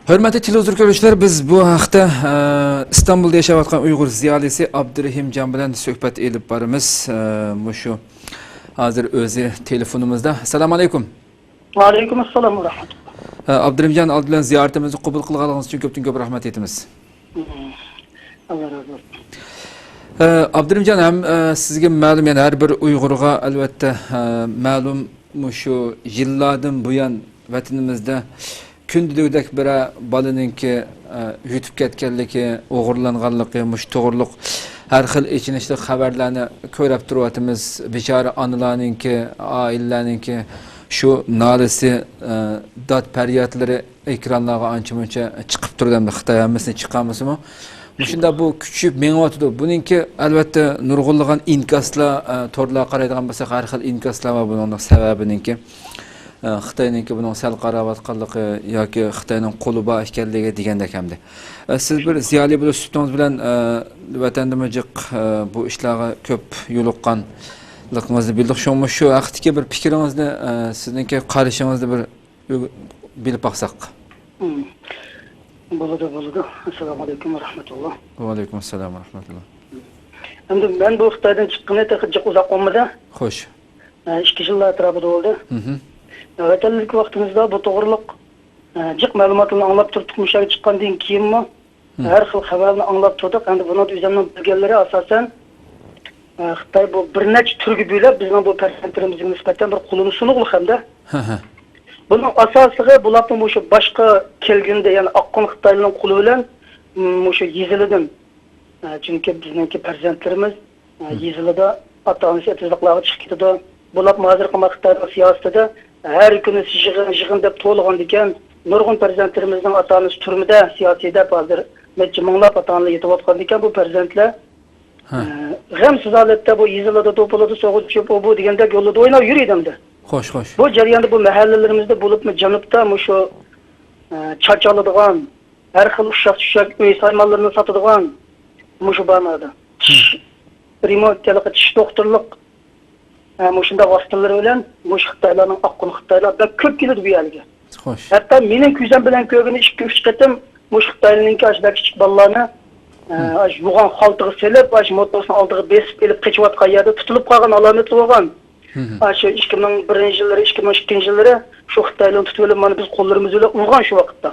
Hörmətli televizor görüşlər, biz bu haqda İstanbulda yaşayotgan Uyğur ziyalisi Abdurrahim Can bilan söhbət edib barımız. Şu hazır özü telefonumuzda. Assalamu alaykum. Wa alaykum assalam wa rahmatullah. Abdurrahim Can aldı bilan ziyaretimizni qabul qilganingiz uchun ko'pdan-ko'p rahmat etamiz. Allah razı olsun. Abdurrahim Can, ham sizga ma'lum, yani har bir Uyg'urga albatta ma'lum şu yillardan buyon vatanimizda kundalik bir balaninki yutib ketganligi, o'g'irlanganligi, mush to'g'riliq har xil ichinishli xabarlarni ko'rib turyapmiz. Bechora onalarninki, oilalarninki shu nolasi, dod faryotlari ekranlarga ancha-muncha chiqib turganda Xitoy hammasini chiqamizmi? Shunda bu kuchib mengyapti. Buningki albatta nurg'unlagan inkaslar, to'rlar qaraydigan bo'lsak, har xil inkaslar va buning sababininki Xitoyninki buning sal qaravatganligi yoki Xitoyning qo'li bor ekanligi degandek hamda. Siz bir ziyoli bo'lib suhbatingiz bilan vatanimizga bu ishlarga ko'p yo'liqqanligingizni bildik. Shu vaqtdagi bir fikringizni, sizningki qarashingizni bir bilib baqsaq. Bo'ladi. Assalomu alaykum va rahmatulloh. Va alaykum assalom va rahmatulloh. Endi men bu Xitoydan chiqqanimda texnik uzoq bo'lmadi. Xo'sh. 2 yillar atrofida bo'ldi. Vatanlik vaqtimizda bu to'g'riliq jiq ma'lumotlarni anglab turdik, mushaga chiqqandan keyinmi har xil xabarni anglab turdik. Endi buni o'zimning bilganlari asosan Xitoy bu bir necha turga bo'lib bizning bu persentlarimizga nisbatan bir qo'lini sunuqlik hamda. Bunun asosligi bularning o'sha boshqa kelganda, ya'ni oqqon Xitoyning qo'li bilan o'sha yezilidan. Chunki bizningki farzandlarimiz yezilida ota-onasi etizliqlarga chiqib ketadi. Bular hozirgi vaqtda siyosatda her kuni yig'in deb to'lg'an ekan, nurg'un farzandlarimizning ota-onasi turmada, siyosiyda hozir necha minglab ota-onalar yetayotgan ekan. Bu farzandlar g'amsiz holatda bu yezilida to'polada so'g'ib bu degandek yo'lda o'ynab yuriydi. Xo'sh. Bu jarayonda bu mahallalarimizda bo'libmi janubda shu chachaladigan, har xil ushaq uy saymonlarini sotadigan shu banada. Remontchilik, tish doktorlik shunda vositalar bilan Xitoylarning oqqon Xitoylar da ko'p keladi bu yerga. Xo'sh. Hatto mening ko'zim bilan ko'rgan 2-3 qatim Xitoylarning ashda kichik bolalarni yo'g'on xaltaga selib, motorni oldiga besib elib qochayotgan yerda tutilib qolgan alamati bo'lgan. Shu 2001-yillari, 2002-yillari shu Xitoylarni tutib olib, mana biz qo'llarimiz bilan urgan shu vaqtda.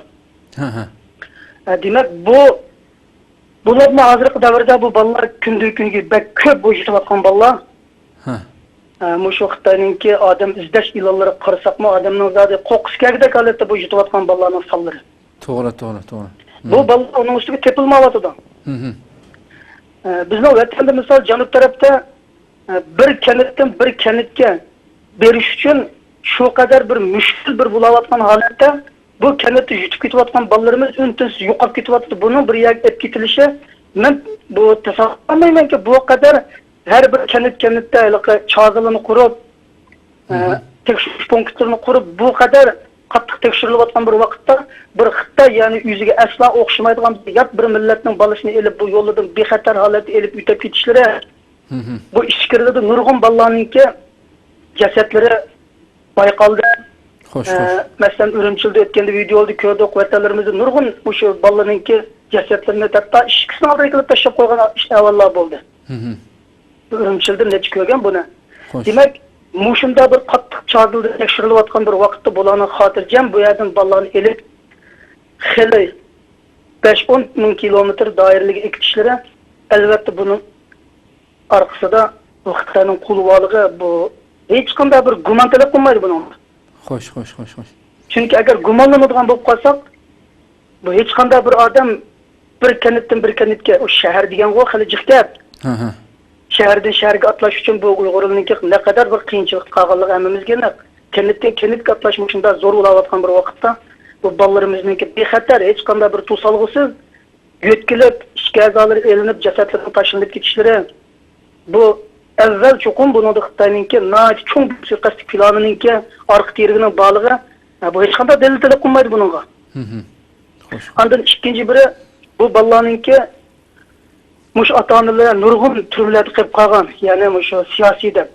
Demak, bularni hozirgi davrda bu bolalar kundan-kunga ko'p bo'yitayotgan bolalar. Shu Xitoyninki odam izlash ilonlari qarasaqmi, odamning zodi qo'qqisgagidek holatda bu yutayotgan bolalarning sonlari. To'g'ri. Bu bolalar uning ustiga tepilmayotdi. Bizning vatanda misol janub tarafda bir kanatdan bir kanatga berish uchun shu qadar bir mushkul bir bo'layotgan holatda bu kanatda yutib ketayotgan bolalarimiz unsiz yo'qolib ketyapti. Buning bir yerga olib ketilishi, men bu tasavvur qilmaymanki, bu qadar her bir kanatda çağzılını kurup, tekşiriş punktlarını kurup, bu kadar qattiq tekshirilayotgan bir vaqtda bir Xitoy, ya'ni yuziga asla o'xshamaydigan yot bir millatning bolasini elib bu yo'ldan bexatar holatda elib o'tib ketishlari, bu ichkirida nurg'un bolalarninki jasadlari bayqaldi. Xo'sh. Masalan, Urumchilda o'tganda videoda ko'rdik, vatanlarimizda nurg'un o'sha bolalarninki jasadlarini hatto ishkisini oldiga qilib tashlab qo'ygan ahvollar bo'ldi. Urumchilda necha ko'rgan buni. Demak, mushunda bir qattiq chaqildi tekshirilayotgan bir vaqtda bularning xotirjam bu yerdan bolalarni elib xili 5-10 ming kilometr doiraliga ekitishlari, albatta buning orqasida Xitoyning qo'lvoligi bu hech qanday bir gumon talab qilmaydi buni. Xo'sh. Chunki agar gumonlanadigan bo'lib qolsak, bu hech qanday bir odam bir kanatdan bir kanatga, o shahar degan xili jiqtab. Şehirden şehirge atlaş için bu Uygurlarninki ne kadar bir qiyinchilik qolganligi hammamizga aniq. Kanatga atlaşmışında zor bo'layotgan bir vaqtda bu bolalarimizniki bexatar hech qanday bir to'salg'isiz yo'tkilib, ishga a'zolari elinib, jasadlarni tashlanib ketishlari, bu avval cho'qim buni Xitoyninki cho'ng suiqasd planininki orqa tergining borlig'i, bu hech qanday dalil talab qilmaydi buningga. Ondan ikkinchi biri bu bolalarninki mush ota-onalar nurg'un turlarda qilib qolgan, ya'ni shu siyosiy deb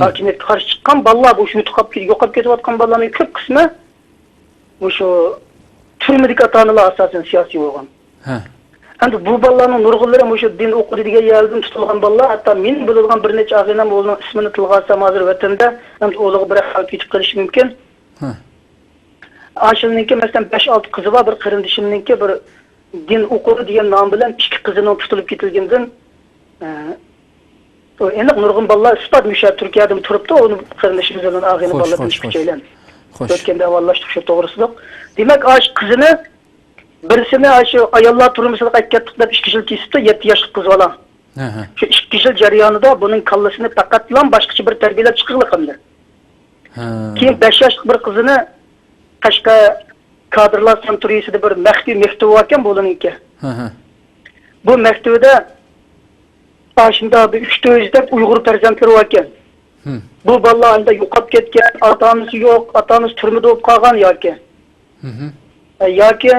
hokimiyatga qarshi chiqqan bolalar bu shuni yo'qolib ketayotgan bolalarning ko'p qismi shu türmedeki ata-analar asasen siyasi olgan. Ha. Endi bu balalarning nurg'unlari o'sha din o'qidi degan yerdan tutilgan balalar, hatto men biladigan bir necha ag'inam o'zining ismini tilga olsam hozir vatanda, endi o'g'liga bir hal ketib qolishi mumkin. Ha. Aşılınınki mesela 5-6 kızı var, bir kırındışımınınki bir din okulu diye nam bilen 2 kızının tutulup getilginden enik nurgun ballar ispat müşahit Türkiye'de mi turuptu, onu kırındışımızın ağını ballar müşküçeylen. Ötkende avalaştık şu doğrusuluk. Demek aş kızını birisini aşı ayallar turumuzda kaykettikler 2 yıl kesipti, 7 yaşlık kız olan. Şu 2 yıl jaryanıda bunun kallasını takatlan başkaçı bir terbiyeler çıkırlıkımdır. Kim 5 yaşlık bir kızını Kaşka kadrlar santuriyasida bir mektup mektubu varken bununki. Bu mektubda başında bir 3-4 Uygur perzentleri varken. Bu balalarında yo'qolib ketgan, ota-onasi yo'q, ota-onasi turmada bo'lib qolgan yoki. Yoki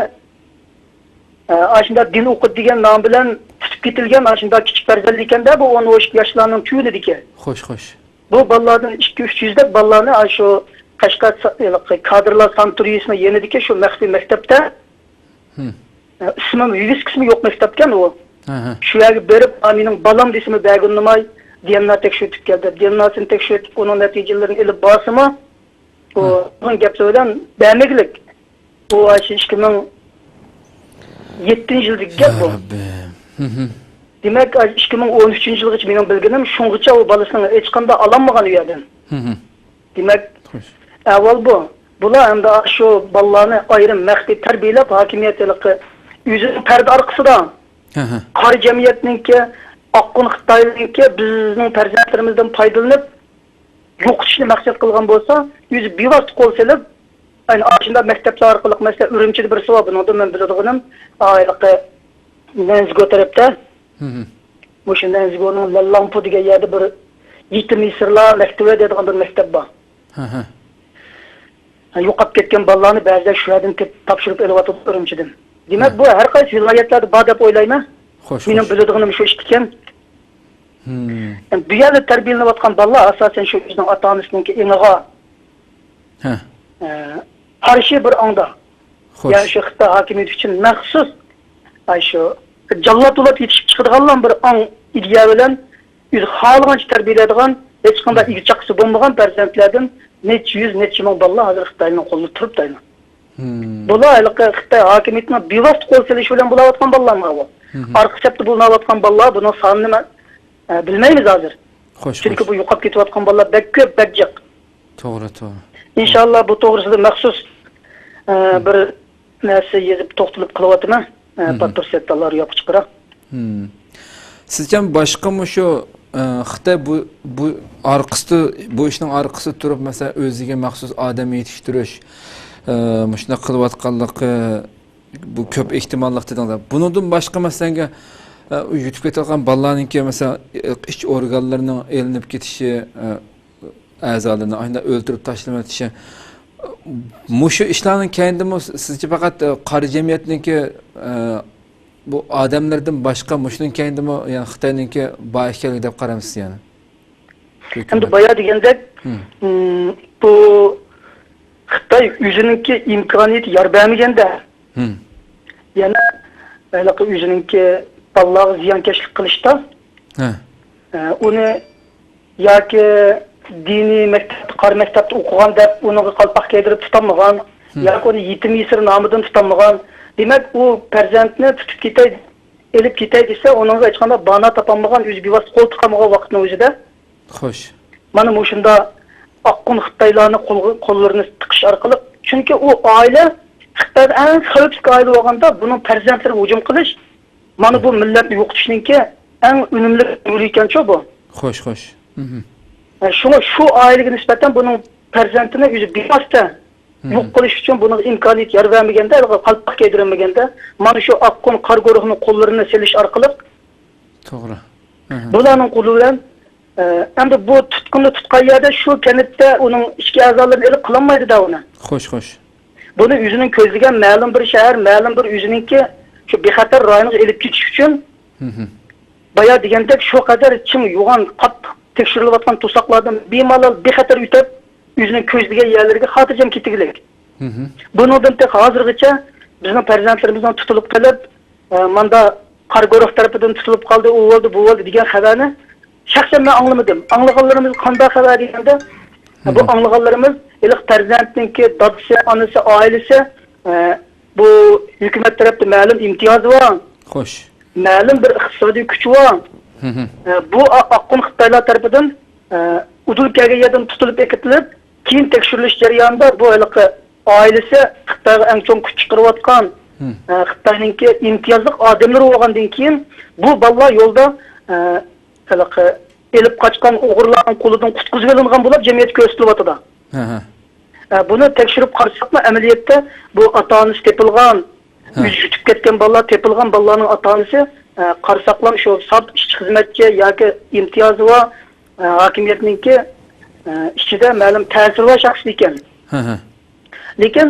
aşında din o'qidi degan nom bilan tutib ketilgan, aşında kichik farzand ekanda bu 10-12 yoshlarning tuyuni deki. Xo'sh. Bu balalardan 200-300 dek balalarni şu Kaşka kadrlar santuriyasına yenidiki şu mektepte ismim yüz kısmı yok mektepken o. Şu yerge berip aminin balam desimi belginlemay DNA tekşürtüp geldi. DNA'sını tekşürtüp onun neticelerini elip basımı o onun gep söylen beğenmeklik. O aşı 2007 yıldık gep bu. Demek 2013 yıllık için benim bilginim şunğuça o balısını hiç kanda alanmagan üyeden. Demek avval bu. Bular hem de şu ballarını ayrım mektep terbiyelep hakimiyetlik yüzün perde arkasıda. Qari cemiyetininki, Akkun Xitayninki bizning farzandlarimizdan foydalanib yo'qotishni maqsad qilgan bo'lsa, yüzü bevosita qo'l selib, ayni ashunda maktablar orqali mesela Urumchida birisi bor, buni men biladiganim, ayliqi Nanzgo tarafda. O'sha Nanzgoning Lallampu degan yerda bir yetim misrlar maktabi deydigan bir maktab bor. Yo'qolib ketgan bolalarni ba'zida shu yerdan topshirib olyapti Urumchidan. Demak, bu har qaysi viloyatlarda bor deb o'ylayman. Mening biladiganim shu ish ekan. Bu yerda tarbiyalanayotgan bolalar asosan shu o'zining ota-onasining iniga qarshi bir ongda. Yani shu Xitoy hokimiyati uchun maxsus shu jallatulab yetishib chiqadigan bir ong ideya bilan o'zi xohlagancha tarbiyalaydigan, hech qanday ig'chaqsi bo'lmagan farzandlardan necha yuz, necha ming bolalar hozir Xitoyning qo'lida turibdi. Bular Xitoy hokimiyatining bevosita qo'l selishi bilan bo'layotgan bolalarmi bu? Arqa chapda bo'layotgan bolalar buning sonini bilmaymiz hozir. Chunki bu yo'qolib ketayotgan bolalar bek ko'p, bek jiq. To'g'ri. Inshaalloh bu to'g'risida maxsus bir narsa yozib to'xtalib qilyapman. Patrusiyatlar yopib chiqara. Sizce başka mı şu Xitoy bu arkasında bu işin arkasında durup mesela özüge maxsus adam yetiştiriş şuna qılayotganlığı bu köp ehtimallık dediniz. Bundan başka mesela yutib ketilgan balalarninki mesela iç organlarının elinip ketişi, a'zolarini aynen öldürüp tashlamatişi Muşu işlerin kendimi sizce fakat qari cemiyetininki bu adamlardan başka muşunun kendimi yani Xitoyninki bahikalı deb qaramsiz yani. Endi bayağı degende bu Xitoy o'zininki imkoniyat yor bermaganda yana anaqa o'zininki bolalarga ziyonkashlik qilishda uni yoki diniy maktab, qari maktabda o'qigan deb uni qalpoq kiydirib tutolmagan yoki uni yetim yesir nomidan tutolmagan. Demak, u farzandni tutib ketay, elib ketay desa, uningga hech qanday bana topolmagan, o'zi bevosita qo'l tiqamagan vaqtning o'zida. Xo'sh. Mana bu shunda Akkun Xitoylarni qo'llarini tiqish orqali, chunki u oila Xitoyda eng xavfli oila bo'lganda, buning farzandlariga hujum qilish, mana bu millatni yo'qotishninki eng unumli yo'li ekan-ku bu. Xo'sh. Shuna shu oilaga nisbatan buning farzandini o'zi bevosita yo'q qilish uchun buning imkoniyat yor bermaganda, qalpoq kiydirilmaganda, mana shu Akkun qor guruhining qo'llarini selish orqali to'g'ri. Bularning qo'li bilan endi bu tutqunni tutgan yerda shu kanitda uning ichki a'zolarini elib qilinmaydi-da uni. Xo'sh. Buni o'zining ko'zlagan ma'lum bir shahar, ma'lum bir o'zininki shu bexatar rayoniga elib ketish uchun bayağı degandek shu qadar chim yo'g'on qattiq tekshirilayotgan to'saqlardan bemalol bexatar o'tib o'zining ko'zlagan yerlariga xotirjam ketganlik. Bundan tek hozirgacha bizning farzandlarimizdan tutilib qolib, manda qor guruh tarafidan tutilib qoldi, u bo'ldi, bu bo'ldi degan xabarni shaxsan men anglamadim. Anglag'anlarimiz qanday xabar deganda, bu anglag'anlarimiz ilq farzandningki dadasi, onasi, oilasi bu hukumat tarafdan ma'lum imtiyozi bor. Xo'sh. Ma'lum bir iqtisodiy kuchi bor. Bu oqqon Xitoylar tarafidan udul kelgan yerdan tutilib ekitilib, keyin tekshirilish jarayonida bu ilqi oilasi Xitoyga eng chong kuch chiqarayotgan Xitoyningki imtiyozli odamlar bo'lgandan keyin bu bolalar yo'lda ilqi elib qochgan o'g'irlarning qo'lidan qutqizib olingan bo'lib jamiyatga ko'rsatilyapti. Buni tekshirib qarasaqmi, amaliyotda bu ota-onasi tepilgan, yüz yutib ketgan bolalar, tepilgan bolalarning ota-onasi qarasaqlar shu sot ishchi xizmatchi yoki imtiyozi va hokimiyatningki ichida ma'lum ta'siri bor shaxs ekan. Lekin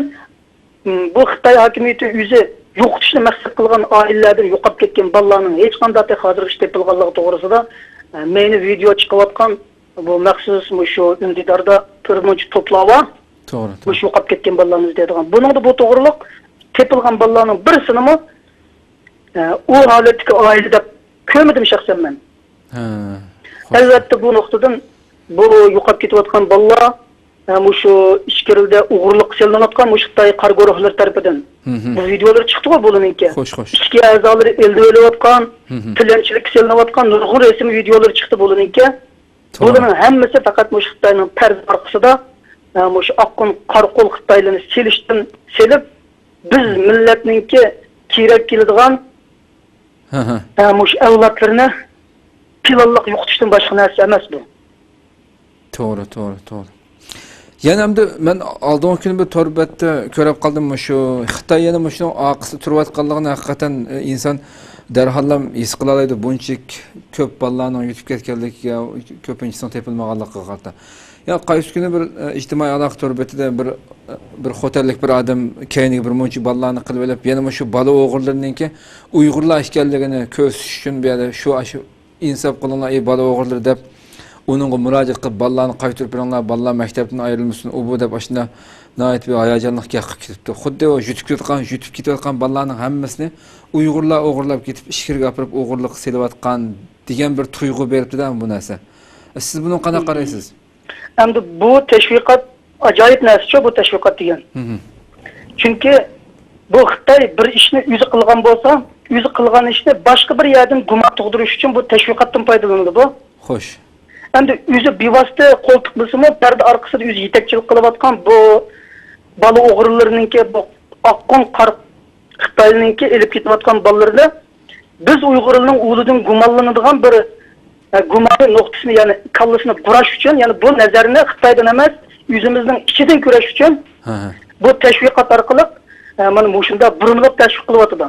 bu Xitoy hokimiyati o'zi yo'qotishni maqsad qilgan oilalardan yo'qolib ketgan bolalarning hech qanday hozirgacha tepilganligi to'g'risida meni video chiqayotgan bu maxsus shu indidarda turmuncha to'plava To'g'ri. Bu yo'qolib ketgan bolalarimiz deydigan. Buningda bu to'g'riliq tepilgan bolalarning birisini u holatdagi oila deb ko'rmadim shaxsan men. Albatta bu nuqtadan bu yo'qolib ketayotgan bolalar shu ishkirilda o'g'irlik qilinayotgan Xitoy qor guruhlari tomonidan bu videolar chiqdi bo'liningki. Xo'sh. Ishki a'zolari elde o'layotgan, tilanchilik qilinayotgan nurg'un rasm videolar chiqdi bo'liningki. Bularning hammasi faqat Xitoyning tarz orqasida shu oqqon qorqul Xitoylarni selishdan selib biz millatningki kerak keladigan shu avlodlarni pilonliq yo'qotishdan boshqa narsa emas bu. To'g'ri. Yana hamda men oldingi kuni bir torbatda ko'rib qoldim shu Xitoy yana shuni oqisi turayotganligini haqiqatan inson darhallam his qila oladi. Bunchalik ko'p bolalarning yutib ketganligiga, ko'pinchisining tepilmaganligiga qarata. Ya qaysi kuni bir ijtimoiy aloqa torbatida bir xo'rlik bir odam keyingi bir muncha bolalarni qilib olib, yana shu bola o'g'irlarninki Uyg'urlar ekanligini ko'rsatish uchun bu yerda shu insof qilinglar, ey bola o'g'irlar deb Onunğa müracaat qilib bolalarni qaytarib beringlar, bolalar maktabdan ayrilmasin, u bu deb ashuna nihoyat bir hayajonliq gapga ketibdi. Xuddi o yutib ketayotgan bolalarning hammasini Uyg'urlar o'g'irlab ketib, ishkirga olib o'g'irlik qilayotgan degan bir tuyg'u beribdi-da bu narsa. Siz buni qanday qaraysiz? Endi bu tashviqot ajoyib narsa bu tashviqot degan. Chunki bu Xitoy bir ishni o'zi qilgan bo'lsa, o'zi qilgan ishni boshqa bir yerdan gumon tug'dirish uchun bu tashviqotdan foydalanadi bu. Xo'sh. Endi o'zi bevosita qo'ltiq bo'lsa-mu, parda orqasida o'zi yetakchilik qilayotgan bu bola o'g'rilarninki bu oqqon qor Xitoyninki elib ketayotgan bolalarda biz Uyg'urlarning o'lidan gumonlanadigan bir gumoni nuqtasini, ya'ni kallasini qurash uchun, ya'ni bu nazarni Xitoydan emas, o'zimizning ichidan ko'rash uchun bu tashviqot orqali mana shunda burunlab tashviq qilyapti.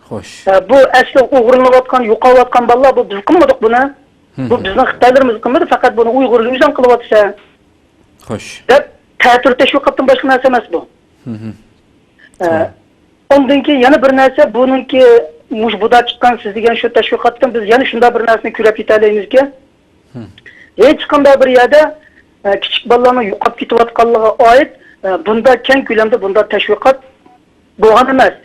Xo'sh. Bu asli o'g'irlanayotgan, yo'qolayotgan bolalar bu biz qilmadik buni. Bu bizning Xitoylarimiz qilmadi, faqat buni Uyg'urlar o'zing qilyapsa. Xo'sh. Deb ta'tir tashviqotdan boshqa narsa emas bu. Ondan keyin yana bir narsa buningki buda chiqqan siz degan shu tashviqotdan biz yana shunday bir narsani ko'rib yetalamizki, hech qanday bir yerda kichik bolalarning yo'qolib ketayotganligiga oid bunda keng ko'lamda bunda tashviqot bo'lgan emas.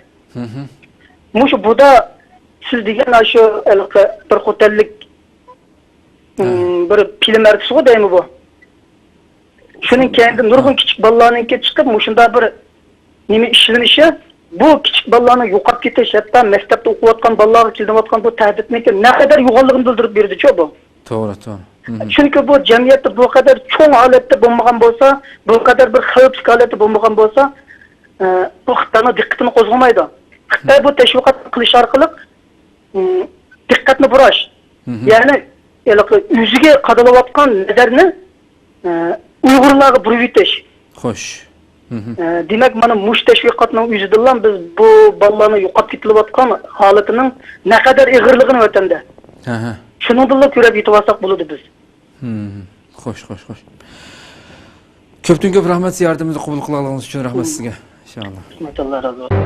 Shu buda siz degan shu bir xo'rlik bir film artisi deymi bu? Shuning keyinda nurg'un kichik bolalarningki chiqib, shunda bir nima ishlanishi, bu kichik bolalarning yo'qolib ketish, hatto maktabda o'qiyotgan bolalarga kelmayotgan bu tahdidniki naqadar yo'g'onligini bildirib berdi-ku bu. To'g'ri. Chunki bu jamiyatda bu qadar cho'ng holatda bo'lmagan bo'lsa, bu qadar bir xavfli holatda bo'lmagan bo'lsa, bu Xitoyning diqqatini qo'zg'amaydi. Xitoy bu tashviqot qilish orqali diqqatni burash, ya'ni o'ziga qadalayotgan nazarni Uyg'urlarga burib yetish. Xo'sh. Demak, mana mush tashviqotning o'zidan biz bu bolalarning yo'qolib ketilayotgan holatining naqadar ig'irligini vatanda. Shuningdek ko'rib yetib olsak bo'ladi biz. Xo'sh. Ko'pdan ko'p rahmat, yordamimizni qabul qilganingiz uchun rahmat sizga. Inshaalloh. Rahmatulloh razı olsun.